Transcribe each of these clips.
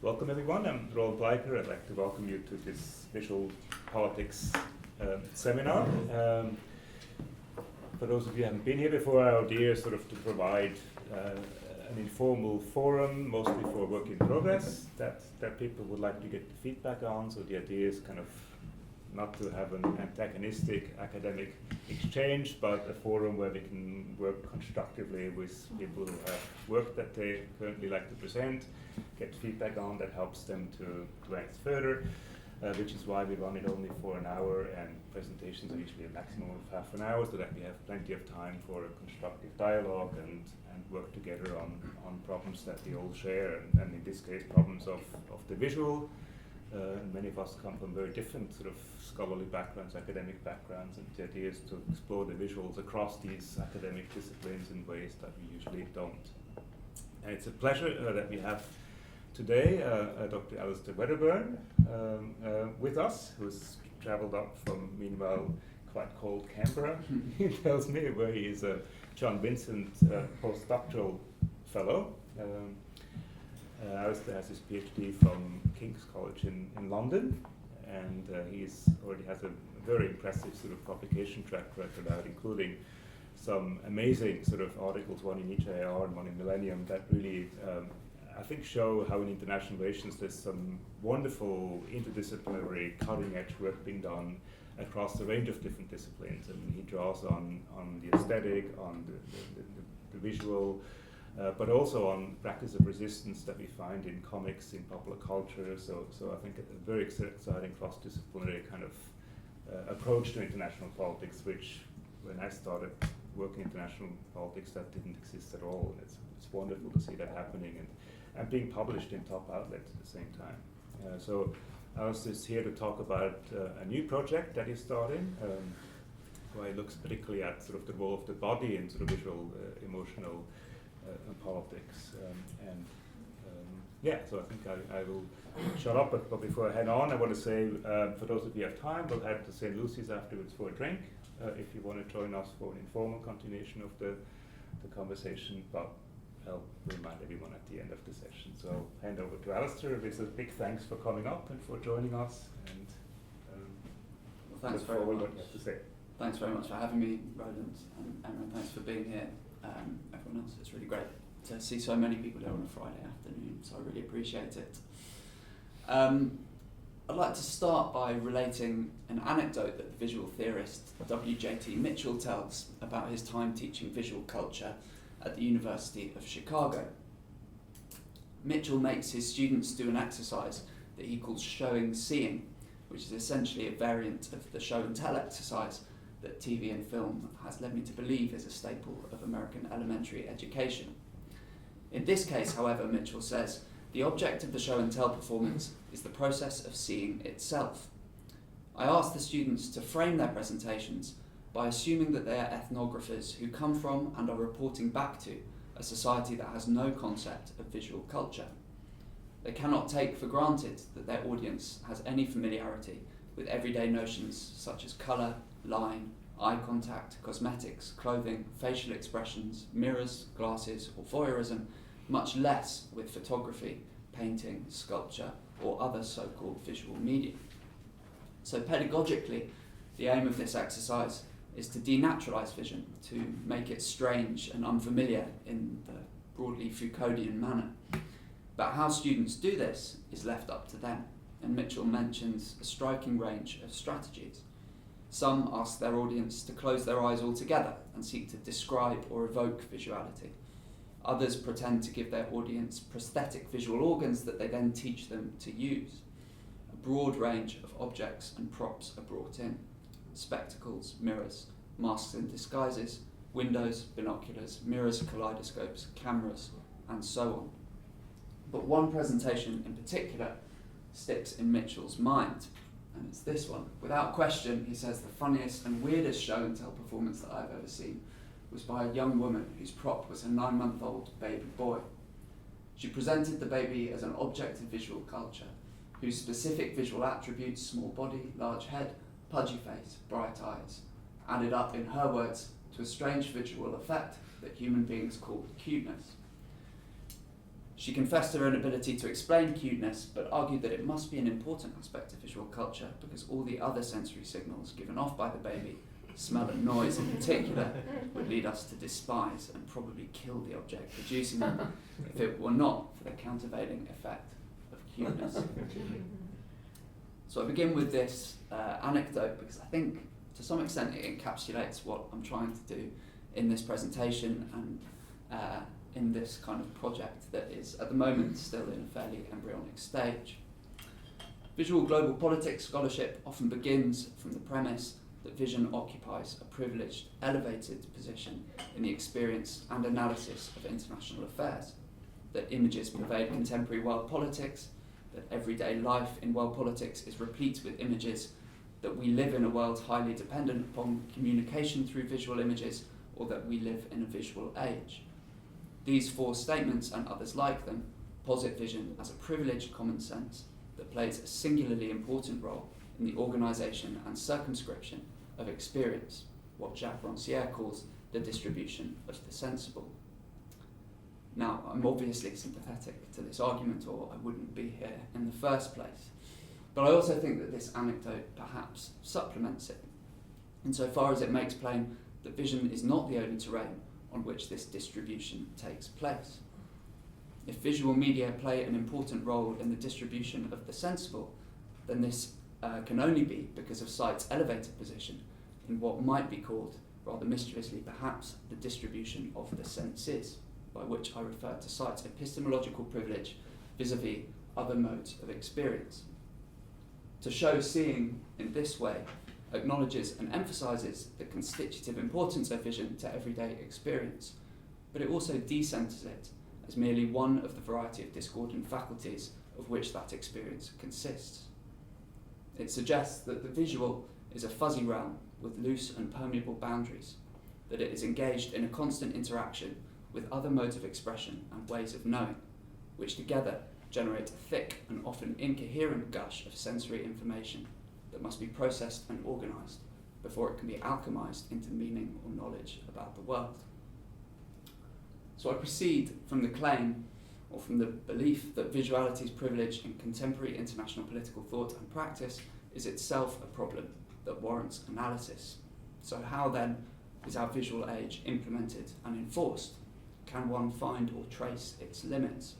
Welcome everyone, I'm Roland Bleicher. I'd like to welcome you to this visual politics seminar. For those of you who haven't been here before, our idea is sort of to provide an informal forum, mostly for work in progress, that people would like to get feedback on. So the idea is kind of not to have an antagonistic academic exchange, but a forum where we can work constructively with people who have work that they currently like to present, get feedback on that helps them to advance further, which is why we run it only for an hour, and presentations are usually a maximum of half an hour, so that we have plenty of time for a constructive dialogue and work together on problems that we all share, and in this case problems of the visual. Many of us come from very different sort of scholarly backgrounds, academic backgrounds, and the idea is to explore the visuals across these academic disciplines in ways that we usually don't. And it's a pleasure that we have today Dr. Alister Wedderburn with us, who's traveled up from, meanwhile, quite cold Canberra, he tells me, where he is a John Vincent postdoctoral fellow. Alister has his PhD from King's College in London, and he already has a very impressive sort of publication track record out, including some amazing sort of articles, one in EJR and one in Millennium, that really, I think, show how in international relations there's some wonderful interdisciplinary cutting-edge work being done across a range of different disciplines. And he draws on the aesthetic, on the visual, but also on practice of resistance that we find in comics, in popular culture. So I think a very exciting cross-disciplinary kind of approach to international politics, which when I started working in international politics, that didn't exist at all. And it's wonderful to see that happening and being published in top outlets at the same time. So Alister is here to talk about a new project that he's starting, where he looks particularly at sort of the role of the body in sort of visual, emotional politics. So I think I will shut up, but before I head on, I want to say, for those of you who have time, we'll head to St. Lucy's afterwards for a drink, if you want to join us for an informal continuation of the conversation, but I'll remind everyone at the end of the session. So I'll hand over to Alister with a big thanks for coming up and for joining us, and thanks very much. What you have to say. Thanks very much for having me, Roland, and Emma, thanks for being here. Everyone else, it's really great to see so many people here on a Friday afternoon, so I really appreciate it. I'd like to start by relating an anecdote that the visual theorist W.J.T. Mitchell tells about his time teaching visual culture at the University of Chicago. Mitchell makes his students do an exercise that he calls showing seeing, which is essentially a variant of the show and tell exercise that TV and film has led me to believe is a staple of American elementary education. In this case, however, Mitchell says, the object of the show and tell performance is the process of seeing itself. I asked the students to frame their presentations by assuming that they are ethnographers who come from and are reporting back to a society that has no concept of visual culture. They cannot take for granted that their audience has any familiarity with everyday notions such as colour, line, eye contact, cosmetics, clothing, facial expressions, mirrors, glasses, or voyeurism, much less with photography, painting, sculpture, or other so-called visual media. So pedagogically, the aim of this exercise is to denaturalise vision, to make it strange and unfamiliar in the broadly Foucauldian manner. But how students do this is left up to them, and Mitchell mentions a striking range of strategies. Some ask their audience to close their eyes altogether and seek to describe or evoke visuality. Others pretend to give their audience prosthetic visual organs that they then teach them to use. A broad range of objects and props are brought in: spectacles, mirrors, masks and disguises, windows, binoculars, mirrors, kaleidoscopes, cameras, and so on. But one presentation in particular sticks in Mitchell's mind, and it's this one. Without question, he says, the funniest and weirdest show and tell performance that I've ever seen was by a young woman whose prop was a 9-month-old baby boy. She presented the baby as an object of visual culture, whose specific visual attributes, small body, large head, pudgy face, bright eyes, added up, in her words, to a strange visual effect that human beings call cuteness. She confessed her inability to explain cuteness, but argued that it must be an important aspect of visual culture because all the other sensory signals given off by the baby, smell and noise in particular, would lead us to despise and probably kill the object producing them if it were not for the countervailing effect of cuteness. So I begin with this anecdote because I think to some extent it encapsulates what I'm trying to do in this presentation and in this kind of project that is at the moment still in a fairly embryonic stage. Visual global politics scholarship often begins from the premise that vision occupies a privileged, elevated position in the experience and analysis of international affairs, that images pervade contemporary world politics, that everyday life in world politics is replete with images, that we live in a world highly dependent upon communication through visual images, or that we live in a visual age. These four statements and others like them posit vision as a privileged common sense that plays a singularly important role in the organisation and circumscription of experience, what Jacques Rancière calls the distribution of the sensible. Now, I'm obviously sympathetic to this argument or I wouldn't be here in the first place, but I also think that this anecdote perhaps supplements it, insofar as it makes plain that vision is not the only terrain on which this distribution takes place. If visual media play an important role in the distribution of the sensible, then this can only be because of sight's elevated position in what might be called, rather mischievously perhaps, the distribution of the senses, by which I refer to sight's epistemological privilege vis-a-vis other modes of experience. To show seeing in this way acknowledges and emphasises the constitutive importance of vision to everyday experience, but it also decenters it as merely one of the variety of discordant faculties of which that experience consists. It suggests that the visual is a fuzzy realm with loose and permeable boundaries, that it is engaged in a constant interaction with other modes of expression and ways of knowing, which together generate a thick and often incoherent gush of sensory information that must be processed and organised before it can be alchemised into meaning or knowledge about the world. So I proceed from the claim, or from the belief, that visuality's privilege in contemporary international political thought and practice is itself a problem that warrants analysis. So how then is our visual age implemented and enforced? Can one find or trace its limits?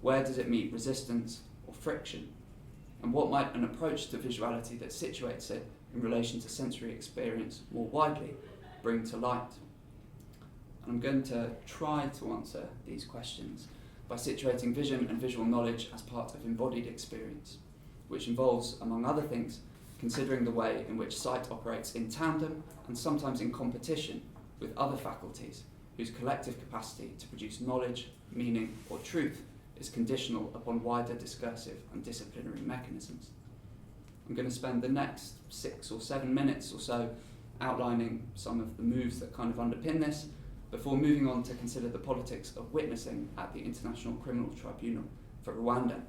Where does it meet resistance or friction? And what might an approach to visuality that situates it in relation to sensory experience more widely bring to light? And I'm going to try to answer these questions by situating vision and visual knowledge as part of embodied experience, which involves, among other things, considering the way in which sight operates in tandem and sometimes in competition with other faculties whose collective capacity to produce knowledge, meaning, or truth is conditional upon wider discursive and disciplinary mechanisms. I'm going to spend the next 6 or 7 minutes or so outlining some of the moves that kind of underpin this, before moving on to consider the politics of witnessing at the International Criminal Tribunal for Rwanda.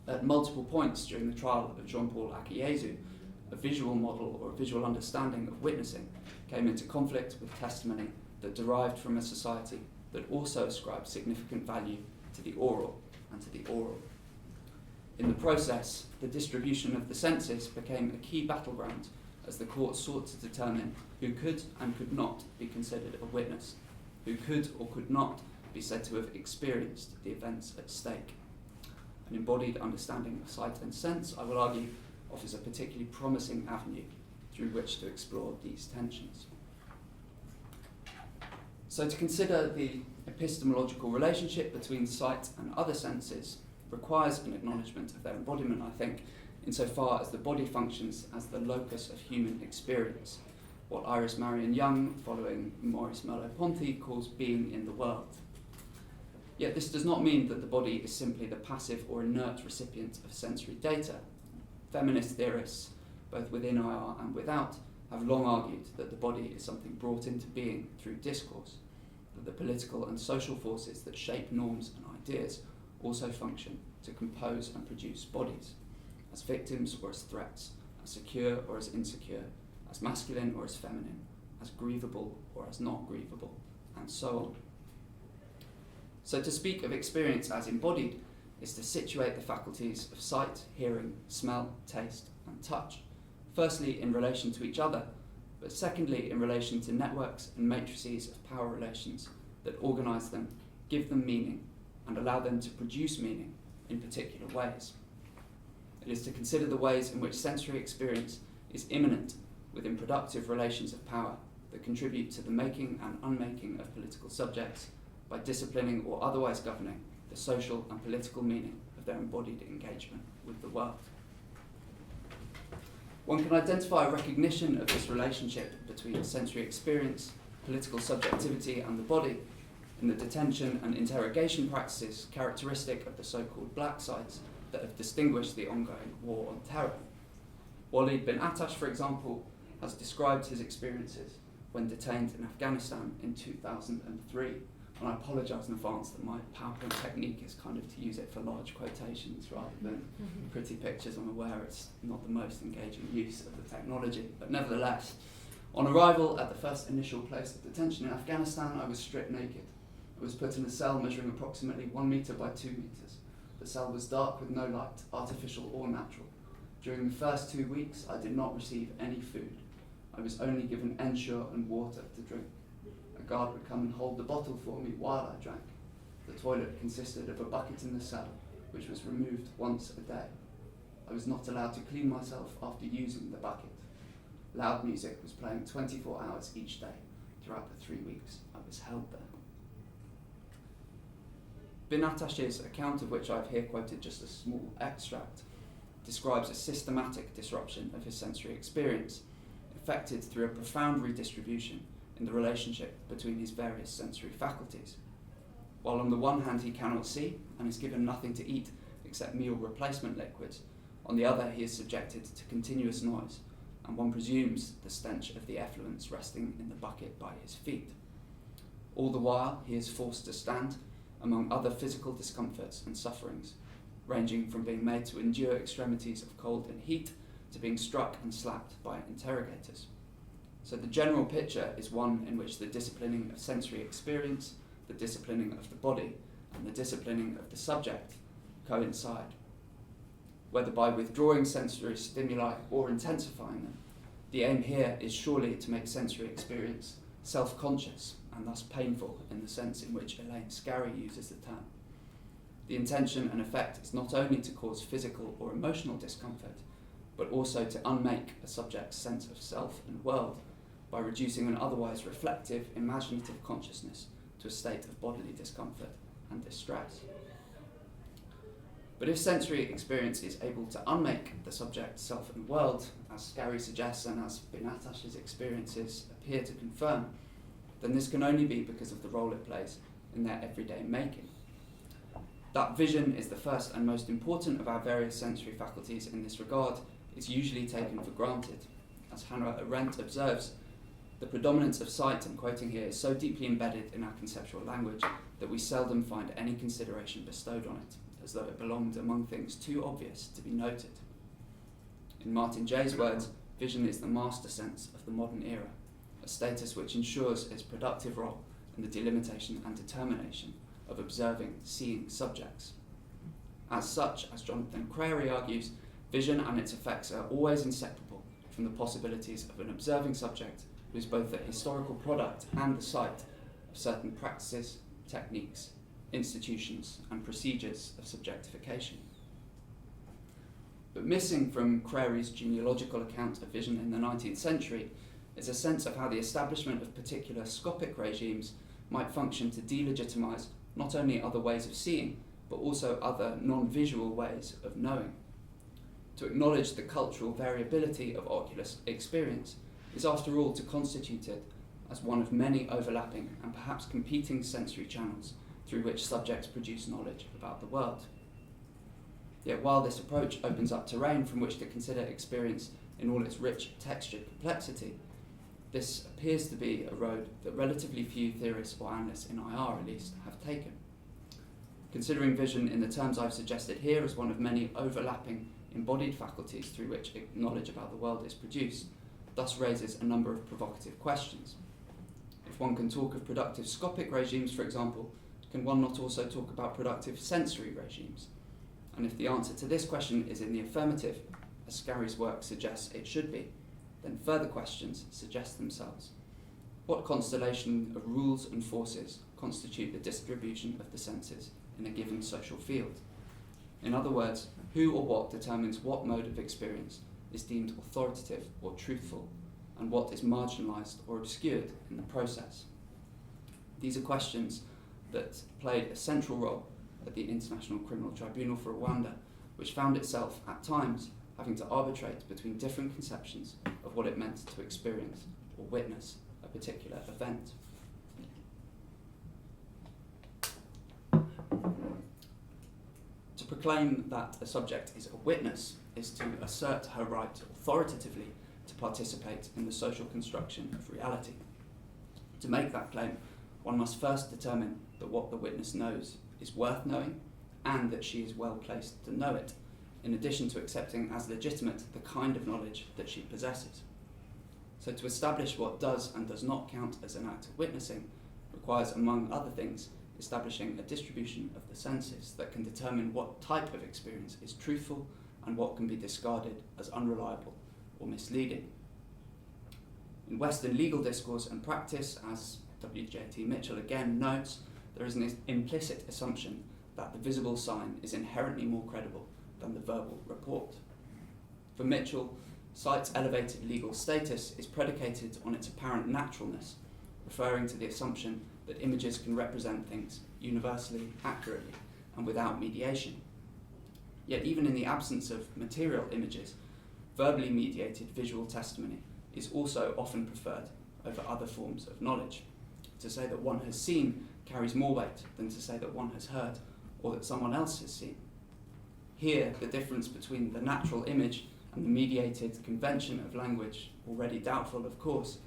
At multiple points during the trial of Jean-Paul Akiyesu, a visual model or a visual understanding of witnessing came into conflict with testimony that derived from a society that also ascribed significant value to the aural and to the aural. In the process, the distribution of the senses became a key battleground as the court sought to determine who could and could not be considered a witness, who could or could not be said to have experienced the events at stake. An embodied understanding of sight and sense, I will argue, offers a particularly promising avenue through which to explore these tensions. So to consider the epistemological relationship between sight and other senses requires an acknowledgement of their embodiment, I think, insofar as the body functions as the locus of human experience, what Iris Marion Young, following Maurice Merleau-Ponty, calls being in the world. Yet this does not mean that the body is simply the passive or inert recipient of sensory data. Feminist theorists, both within IR and without, have long argued that the body is something brought into being through discourse, that the political and social forces that shape norms and ideas also function to compose and produce bodies, as victims or as threats, as secure or as insecure, as masculine or as feminine, as grievable or as not grievable, and so on. So to speak of experience as embodied is to situate the faculties of sight, hearing, smell, taste, and touch, firstly in relation to each other, but secondly in relation to networks and matrices of power relations that organise them, give them meaning, and allow them to produce meaning in particular ways. It is to consider the ways in which sensory experience is immanent within productive relations of power that contribute to the making and unmaking of political subjects by disciplining or otherwise governing the social and political meaning of their embodied engagement with the world. One can identify a recognition of this relationship between sensory experience, political subjectivity, and the body in the detention and interrogation practices characteristic of the so-called black sites that have distinguished the ongoing war on terror. Walid bin Attash, for example, has described his experiences when detained in Afghanistan in 2003. And I apologise in advance that my PowerPoint technique is kind of to use it for large quotations rather than pretty pictures. I'm aware it's not the most engaging use of the technology, but nevertheless, on arrival at the first initial place of detention in Afghanistan, I was stripped naked. I was put in a cell measuring approximately 1 metre by 2 metres. The cell was dark with no light, artificial or natural. During the first 2 weeks, I did not receive any food. I was only given Ensure and water to drink. A guard would come and hold the bottle for me while I drank. The toilet consisted of a bucket in the cell, which was removed once a day. I was not allowed to clean myself after using the bucket. Loud music was playing 24 hours each day throughout the 3 weeks I was held there. Bin Attash's account, of which I've here quoted just a small extract, describes a systematic disruption of his sensory experience, effected through a profound redistribution in the relationship between his various sensory faculties. While on the one hand he cannot see and is given nothing to eat except meal replacement liquids, on the other he is subjected to continuous noise, and one presumes the stench of the effluents resting in the bucket by his feet. All the while he is forced to stand among other physical discomforts and sufferings, ranging from being made to endure extremities of cold and heat to being struck and slapped by interrogators. So the general picture is one in which the disciplining of sensory experience, the disciplining of the body, and the disciplining of the subject coincide. Whether by withdrawing sensory stimuli or intensifying them, the aim here is surely to make sensory experience self-conscious and thus painful in the sense in which Elaine Scarry uses the term. The intention and effect is not only to cause physical or emotional discomfort, but also to unmake a subject's sense of self and world by reducing an otherwise reflective, imaginative consciousness to a state of bodily discomfort and distress. But if sensory experience is able to unmake the subject's self and world, as Scarry suggests and as Bin Attash's experiences appear to confirm, then this can only be because of the role it plays in their everyday making. That vision is the first and most important of our various sensory faculties in this regard is usually taken for granted. As Hannah Arendt observes, the predominance of sight, I'm quoting here, is so deeply embedded in our conceptual language that we seldom find any consideration bestowed on it, as though it belonged among things too obvious to be noted. In Martin Jay's words, vision is the master sense of the modern era, a status which ensures its productive role in the delimitation and determination of observing, seeing subjects. As such, as Jonathan Crary argues, vision and its effects are always inseparable from the possibilities of an observing subject who is both the historical product and the site of certain practices, techniques, institutions, and procedures of subjectification. But missing from Crary's genealogical account of vision in the 19th century is a sense of how the establishment of particular scopic regimes might function to delegitimize not only other ways of seeing, but also other non-visual ways of knowing. To acknowledge the cultural variability of ocular experience is after all to constitute it as one of many overlapping and perhaps competing sensory channels through which subjects produce knowledge about the world. Yet while this approach opens up terrain from which to consider experience in all its rich textured complexity, this appears to be a road that relatively few theorists or analysts in IR at least have taken. Considering vision in the terms I've suggested here as one of many overlapping embodied faculties through which knowledge about the world is produced, thus raises a number of provocative questions. If one can talk of productive scopic regimes, for example, can one not also talk about productive sensory regimes? And if the answer to this question is in the affirmative, as Scarry's work suggests it should be, then further questions suggest themselves. What constellation of rules and forces constitute the distribution of the senses in a given social field? In other words, who or what determines what mode of experience is deemed authoritative or truthful, and what is marginalised or obscured in the process? These are questions that played a central role at the International Criminal Tribunal for Rwanda, which found itself at times having to arbitrate between different conceptions of what it meant to experience or witness a particular event. To proclaim that a subject is a witness is to assert her right authoritatively to participate in the social construction of reality. To make that claim, one must first determine that what the witness knows is worth knowing and that she is well placed to know it, in addition to accepting as legitimate the kind of knowledge that she possesses. So to establish what does and does not count as an act of witnessing requires, among other things, establishing a distribution of the senses that can determine what type of experience is truthful and what can be discarded as unreliable or misleading. In Western legal discourse and practice, as W.J.T. Mitchell again notes, there is an implicit assumption that the visible sign is inherently more credible than the verbal report. For Mitchell, sight's elevated legal status is predicated on its apparent naturalness, referring to the assumption that images can represent things universally, accurately, and without mediation. Yet even in the absence of material images, verbally mediated visual testimony is also often preferred over other forms of knowledge. To say that one has seen carries more weight than to say that one has heard or that someone else has seen. Here, the difference between the natural image and the mediated convention of language, already doubtful of course,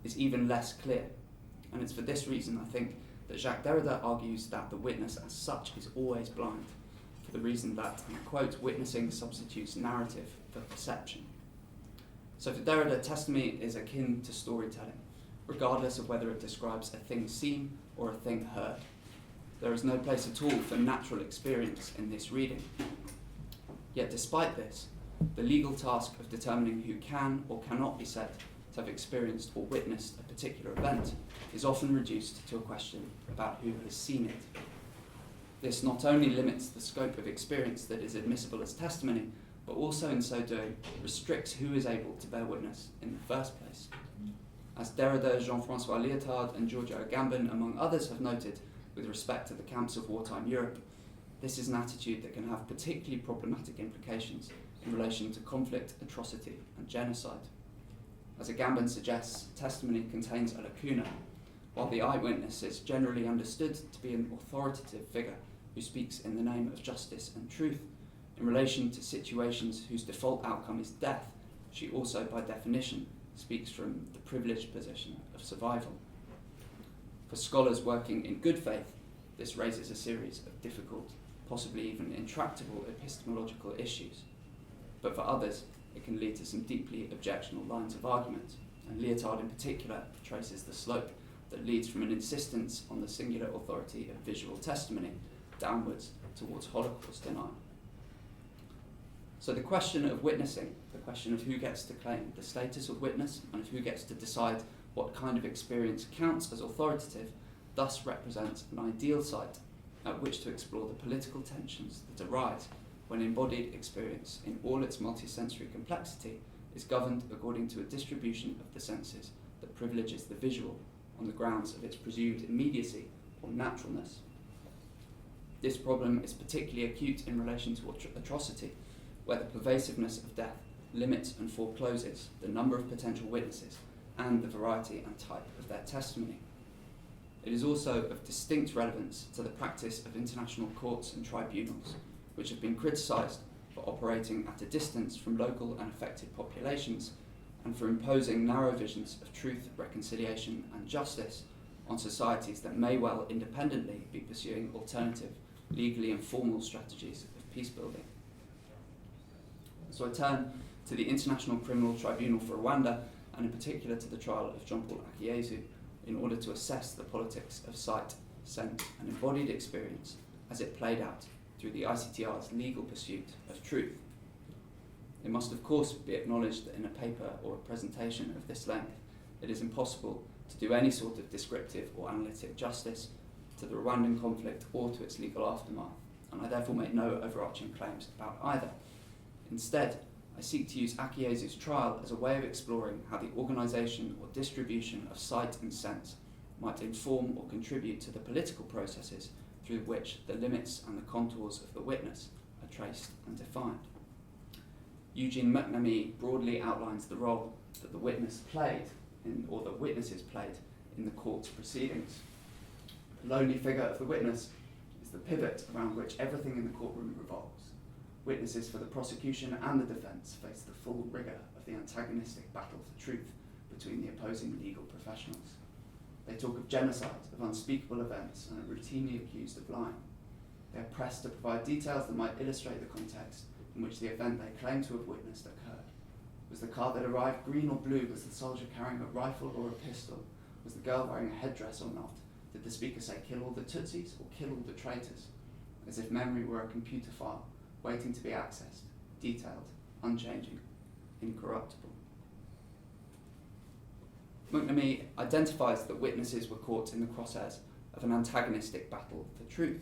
is even less clear. And it's for this reason, I think, that Jacques Derrida argues that the witness as such is always blind, for the reason that, and I quote, witnessing substitutes narrative for perception. So for Derrida, testimony is akin to storytelling, regardless of whether it describes a thing seen or a thing heard. There is no place at all for natural experience in this reading. Yet despite this, the legal task of determining who can or cannot be said to have experienced or witnessed a particular event is often reduced to a question about who has seen it. This not only limits the scope of experience that is admissible as testimony, but also in so doing restricts who is able to bear witness in the first place. As Derrida, Jean-François Lyotard and Giorgio Agamben, among others, have noted with respect to the camps of wartime Europe, this is an attitude that can have particularly problematic implications in relation to conflict, atrocity and genocide. As Agamben suggests, testimony contains a lacuna, while the eyewitness is generally understood to be an authoritative figure who speaks in the name of justice and truth. In relation to situations whose default outcome is death, she also, by definition, speaks from the privileged position of survival. For scholars working in good faith, this raises a series of difficult, possibly even intractable epistemological issues. But for others, it can lead to some deeply objectionable lines of argument, and Lyotard in particular traces the slope that leads from an insistence on the singular authority of visual testimony downwards towards Holocaust denial. So the question of witnessing, the question of who gets to claim the status of witness and of who gets to decide what kind of experience counts as authoritative, thus represents an ideal site at which to explore the political tensions that arise when embodied experience in all its multisensory complexity is governed according to a distribution of the senses that privileges the visual on the grounds of its presumed immediacy or naturalness. This problem is particularly acute in relation to atrocity, where the pervasiveness of death limits and forecloses the number of potential witnesses and the variety and type of their testimony. It is also of distinct relevance to the practice of international courts and tribunals, which have been criticised for operating at a distance from local and affected populations and for imposing narrow visions of truth, reconciliation and justice on societies that may well independently be pursuing alternative, legally informal strategies of peace building. So I turn to the International Criminal Tribunal for Rwanda, and in particular to the trial of Jean-Paul Akiyesu, in order to assess the politics of sight sense, and embodied experience as it played out through the ICTR's legal pursuit of truth. It must of course be acknowledged that in a paper or a presentation of this length, it is impossible to do any sort of descriptive or analytic justice to the Rwandan conflict or to its legal aftermath, and I therefore make no overarching claims about either. Instead, I seek to use Akiezu's trial as a way of exploring how the organisation or distribution of sight and sense might inform or contribute to the political processes through which the limits and the contours of the witness are traced and defined. Eugene McNamee broadly outlines the role that the witness played, or the witnesses played, in the court's proceedings. The lonely figure of the witness is the pivot around which everything in the courtroom revolves. Witnesses for the prosecution and the defence face the full rigour of the antagonistic battle for truth between the opposing legal professionals. They talk of genocide, of unspeakable events, and are routinely accused of lying. They are pressed to provide details that might illustrate the context in which the event they claim to have witnessed occurred. Was the car that arrived green or blue? Was the soldier carrying a rifle or a pistol? Was the girl wearing a headdress or not? Did the speaker say kill all the Tutsis or kill all the traitors? As if memory were a computer file, waiting to be accessed, detailed, unchanging, incorruptible. McNamee identifies that witnesses were caught in the crosshairs of an antagonistic battle for truth.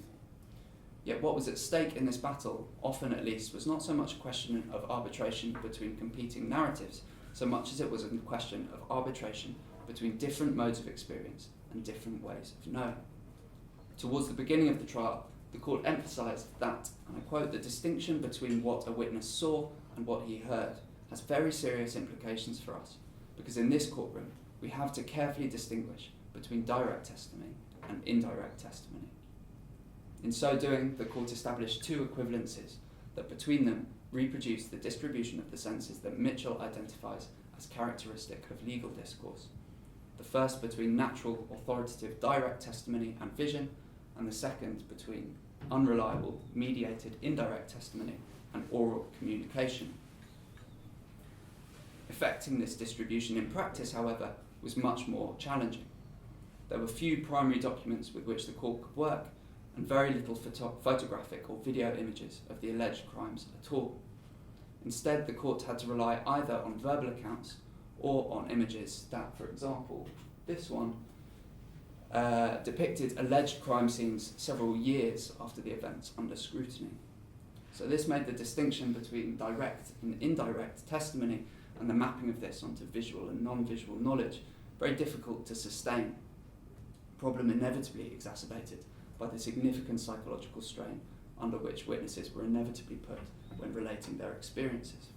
Yet what was at stake in this battle, often at least, was not so much a question of arbitration between competing narratives, so much as it was a question of arbitration between different modes of experience and different ways of knowing. Towards the beginning of the trial, the court emphasised that, and I quote, the distinction between what a witness saw and what he heard has very serious implications for us, because in this courtroom we have to carefully distinguish between direct testimony and indirect testimony. In so doing, the court established two equivalences that between them reproduce the distribution of the senses that Mitchell identifies as characteristic of legal discourse. The first between natural, authoritative, direct testimony and vision, and the second between unreliable, mediated, indirect testimony and oral communication. Effecting this distribution in practice, however, was much more challenging. There were few primary documents with which the court could work, and very little photographic or video images of the alleged crimes at all. Instead, the court had to rely either on verbal accounts or on images that, for example, this one, depicted alleged crime scenes several years after the events under scrutiny. So this made the distinction between direct and indirect testimony and the mapping of this onto visual and non-visual knowledge very difficult to sustain, a problem inevitably exacerbated by the significant psychological strain under which witnesses were inevitably put when relating their experiences.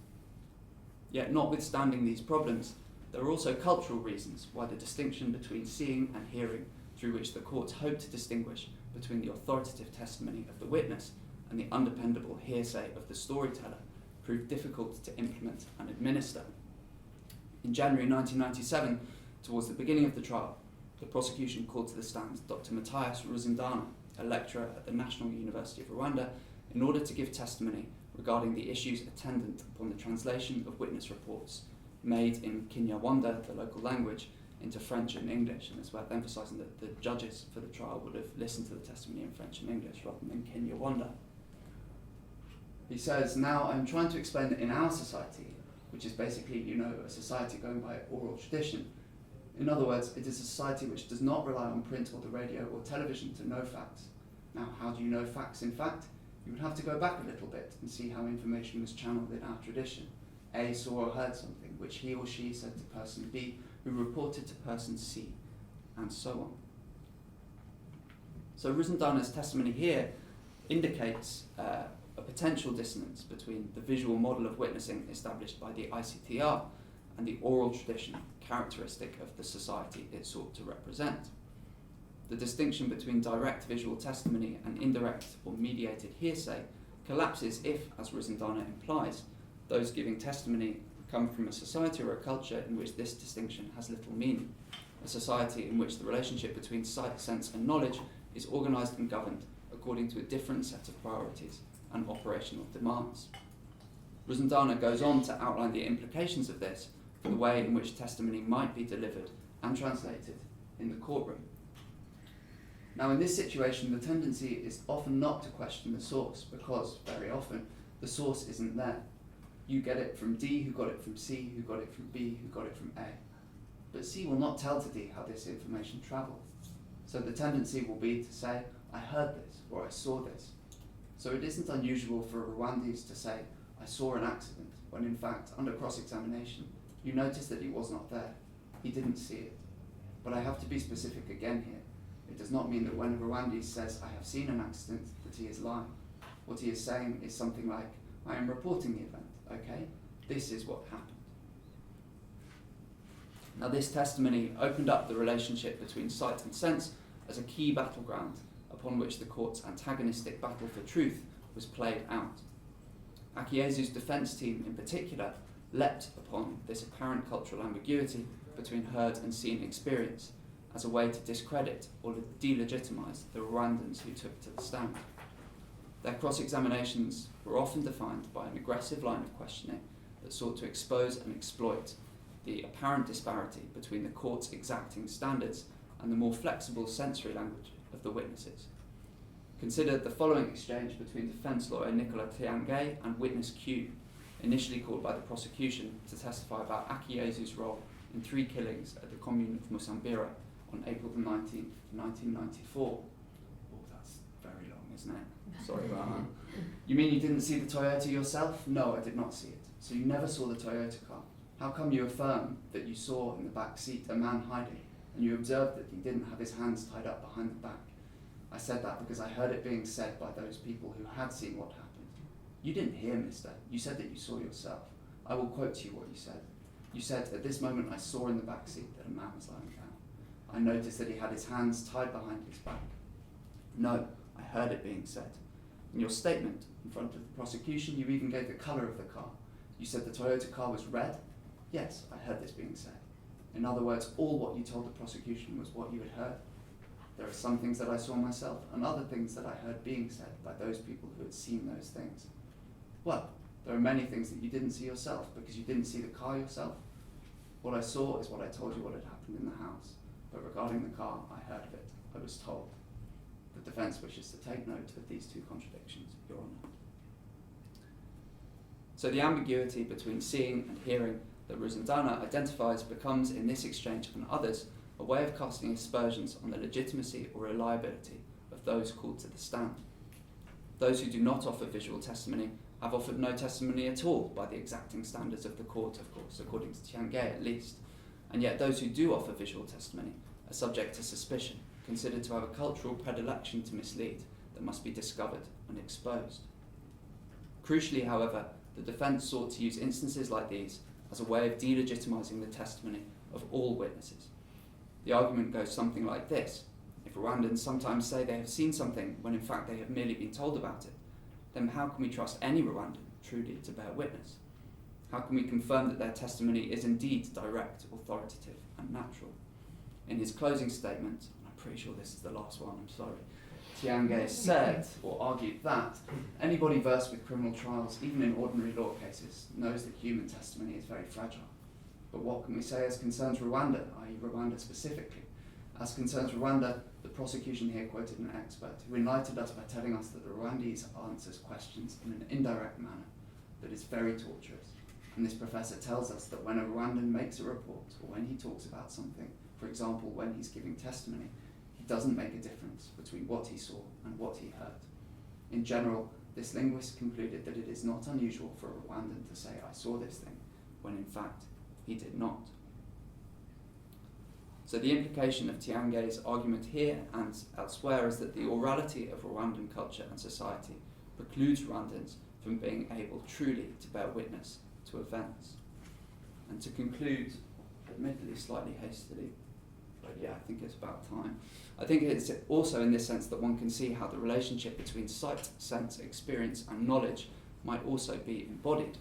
Yet, notwithstanding these problems, there are also cultural reasons why the distinction between seeing and hearing, through which the courts hoped to distinguish between the authoritative testimony of the witness and the undependable hearsay of the storyteller, proved difficult to implement and administer. In January 1997, towards the beginning of the trial, the prosecution called to the stand Dr. Matthias Ruzindana, a lecturer at the National University of Rwanda, in order to give testimony regarding the issues attendant upon the translation of witness reports made in Kinyarwanda, the local language, into French and English, and it's worth emphasising that the judges for the trial would have listened to the testimony in French and English rather than Kinyarwanda. He says, now I'm trying to explain that in our society, which is basically, a society going by oral tradition, in other words, it is a society which does not rely on print or the radio or television to know facts. Now, how do you know facts in fact? You would have to go back a little bit and see how information was channeled in our tradition. A saw or heard something, which he or she said to person B, who reported to person C, and so on. So Ruzindana's testimony here indicates a potential dissonance between the visual model of witnessing established by the ICTR and the oral tradition characteristic of the society it sought to represent. The distinction between direct visual testimony and indirect or mediated hearsay collapses if, as Ruzindana implies, those giving testimony come from a society or a culture in which this distinction has little meaning, a society in which the relationship between sight, sense and knowledge is organised and governed according to a different set of priorities and operational demands. Ruzindana goes on to outline the implications of this for the way in which testimony might be delivered and translated in the courtroom. Now, in this situation, the tendency is often not to question the source, because very often the source isn't there. You get it from D, who got it from C, who got it from B, who got it from A. But C will not tell to D how this information travelled. So the tendency will be to say, I heard this, or I saw this. So it isn't unusual for Rwandese to say, I saw an accident, when in fact, under cross-examination, you notice that he was not there. He didn't see it. But I have to be specific again here. It does not mean that when a Rwandese says, I have seen an accident, that he is lying. What he is saying is something like, I am reporting the event, okay? This is what happened. Now, this testimony opened up the relationship between sight and sense as a key battleground upon which the court's antagonistic battle for truth was played out. Akiezu's defence team in particular leapt upon this apparent cultural ambiguity between heard and seen experience as a way to discredit or delegitimise the Rwandans who took to the stand. Their cross-examinations were often defined by an aggressive line of questioning that sought to expose and exploit the apparent disparity between the court's exacting standards and the more flexible sensory language of the witnesses. Consider the following exchange between defence lawyer Nicolas Tiange and witness Q, initially called by the prosecution to testify about Akiezu's role in 3 killings at the commune of Musambira on April the 19th, 1994. Oh, that's very long, isn't it? Sorry about that. You mean you didn't see the Toyota yourself? No, I did not see it. So you never saw the Toyota car. How come you affirm that you saw in the back seat a man hiding, and you observed that he didn't have his hands tied up behind the back? I said that because I heard it being said by those people who had seen what happened. You didn't hear, mister. You said that you saw yourself. I will quote to you what you said. You said, at this moment I saw in the back seat that a man was lying down. I noticed that he had his hands tied behind his back. No, I heard it being said. In your statement in front of the prosecution, you even gave the colour of the car. You said the Toyota car was red? Yes, I heard this being said. In other words, all what you told the prosecution was what you had heard. There are some things that I saw myself, and other things that I heard being said by those people who had seen those things. Well, there are many things that you didn't see yourself, because you didn't see the car yourself. What I saw is what I told you what had happened in the house, but regarding the car, I heard of it. I was told. The defence wishes to take note of these 2 contradictions, Your Honour. So the ambiguity between seeing and hearing that Ruzindana identifies becomes, in this exchange and others, a way of casting aspersions on the legitimacy or reliability of those called to the stand. Those who do not offer visual testimony have offered no testimony at all by the exacting standards of the court, of course, according to Tiange at least. And yet those who do offer visual testimony are subject to suspicion, considered to have a cultural predilection to mislead that must be discovered and exposed. Crucially, however, the defence sought to use instances like these as a way of delegitimising the testimony of all witnesses. The argument goes something like this. If Rwandans sometimes say they have seen something when in fact they have merely been told about it, then how can we trust any Rwandan truly to bear witness? How can we confirm that their testimony is indeed direct, authoritative and natural? In his closing statement, and I'm pretty sure this is the last one, I'm sorry, Tiange said, or argued that, anybody versed with criminal trials, even in ordinary law cases, knows that human testimony is very fragile. But what can we say as concerns Rwanda, i.e. Rwanda specifically? As concerns Rwanda, the prosecution here quoted an expert who enlightened us by telling us that the Rwandese answers questions in an indirect manner that is very torturous. And this professor tells us that when a Rwandan makes a report, or when he talks about something, for example, when he's giving testimony, he doesn't make a difference between what he saw and what he heard. In general, this linguist concluded that it is not unusual for a Rwandan to say, I saw this thing, when in fact, he did not. So the implication of Tiange's argument here and elsewhere is that the orality of Rwandan culture and society precludes Rwandans from being able truly to bear witness to events. And to conclude, admittedly slightly hastily, but yeah, I think it's about time. I think it's also in this sense that one can see how the relationship between sight, sense, experience and knowledge might also be embodied.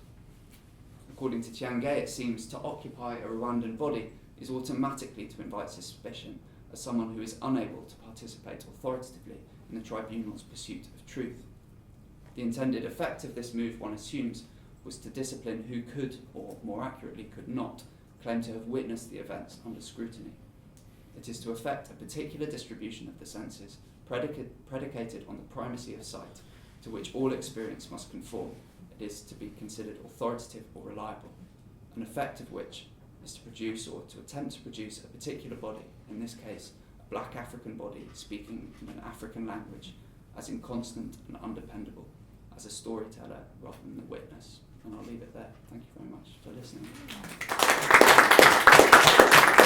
According to Tiange, it seems to occupy a Rwandan body is automatically to invite suspicion as someone who is unable to participate authoritatively in the tribunal's pursuit of truth. The intended effect of this move, one assumes, was to discipline who could, or more accurately could not, claim to have witnessed the events under scrutiny. It is to effect a particular distribution of the senses, predicated on the primacy of sight, to which all experience must conform. It is to be considered authoritative or reliable, an effect of which is to produce or to attempt to produce a particular body, in this case, a black African body speaking in an African language, as inconstant and undependable, as a storyteller rather than a witness. And I'll leave it there. Thank you very much for listening.